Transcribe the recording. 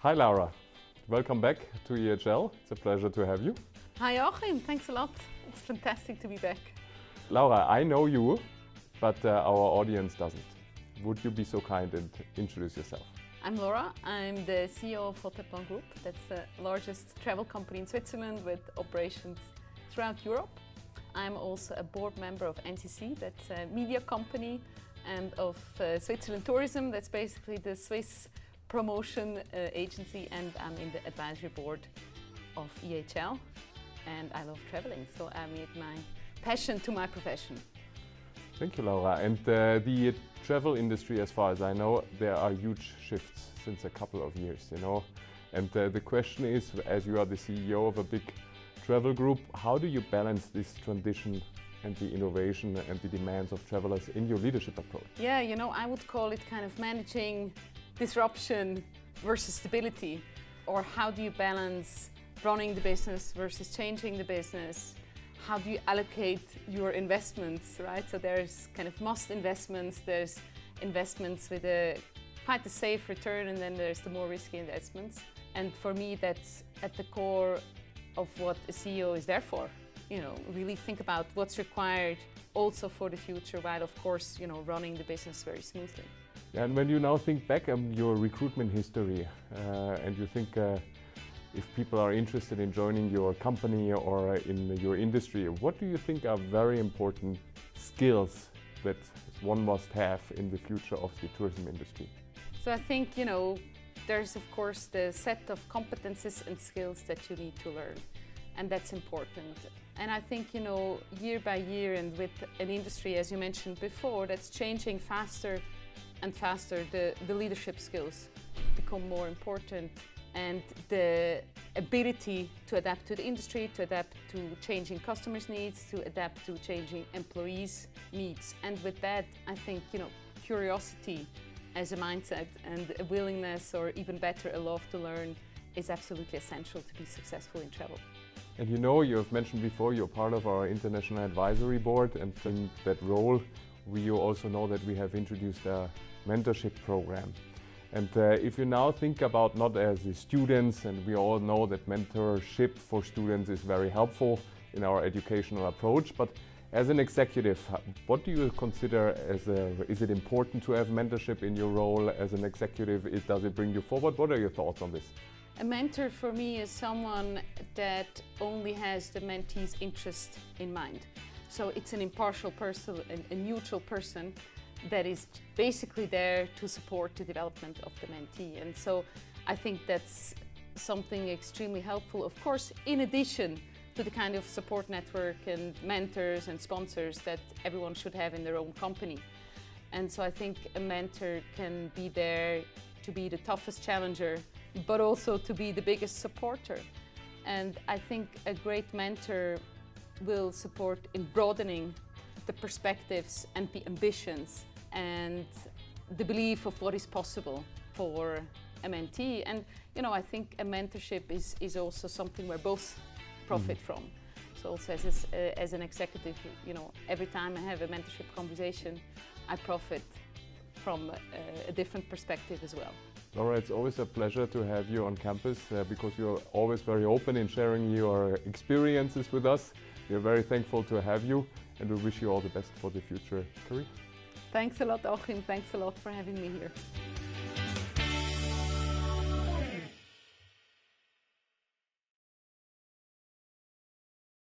Hi Laura, welcome back to EHL. It's a pleasure to have you. Hi Joachim, thanks a lot. It's fantastic to be back. Laura, I know you, but our audience doesn't. Would you be so kind and introduce yourself? I'm Laura. I'm the CEO of Hotelplan Group. That's the largest travel company in Switzerland with operations throughout Europe. I'm also a board member of NCC, that's a media company, and of Switzerland Tourism, that's basically the Swiss promotion agency, and I'm in the advisory board of EHL, and I love traveling, so I made my passion to my profession. Thank you, Laura. And the travel industry, as far as I know, there are huge shifts since a couple of years, And the question is, as you are the CEO of a big travel group, how do you balance this transition and the innovation and the demands of travelers in your leadership approach? Yeah, I would call it kind of managing disruption versus stability, or how do you balance running the business versus changing the business? How do you allocate your investments, right? So there's kind of must investments, there's investments with quite a safe return, and then there's the more risky investments. And for me, that's at the core of what a CEO is there for. Really think about what's required also for the future, while of course, running the business very smoothly. And when you now think back on your recruitment history and you think if people are interested in joining your company or in your industry, what do you think are very important skills that one must have in the future of the tourism industry? So I think, there's of course the set of competences and skills that you need to learn, and that's important. And I think, year by year, and with an industry, as you mentioned before, that's changing faster and faster, the leadership skills become more important, and the ability to adapt to the industry, to adapt to changing customers' needs, to adapt to changing employees' needs. And with that, I think, curiosity as a mindset and a willingness, or even better, a love to learn, is absolutely essential to be successful in travel. And you have mentioned before, you're part of our International Advisory Board, and in that role, you also know that we have introduced a mentorship program. And if you now think about not as the students, and we all know that mentorship for students is very helpful in our educational approach, but as an executive, what do you consider is it important to have mentorship in your role as an executive? Does it bring you forward? What are your thoughts on this? A mentor for me is someone that only has the mentee's interest in mind. So it's an impartial person, a neutral person that is basically there to support the development of the mentee. And so I think that's something extremely helpful, of course, in addition to the kind of support network and mentors and sponsors that everyone should have in their own company. And so I think a mentor can be there to be the toughest challenger, but also to be the biggest supporter. And I think a great mentor will support in broadening the perspectives and the ambitions and the belief of what is possible for a mentee. And I think a mentorship is also something where both profit from. So also as an executive, every time I have a mentorship conversation, I profit from a different perspective as well. Laura, it's always a pleasure to have you on campus because you're always very open in sharing your experiences with us. We're very thankful to have you, and we wish you all the best for the future career. Thanks a lot, Joachim. Thanks a lot for having me here.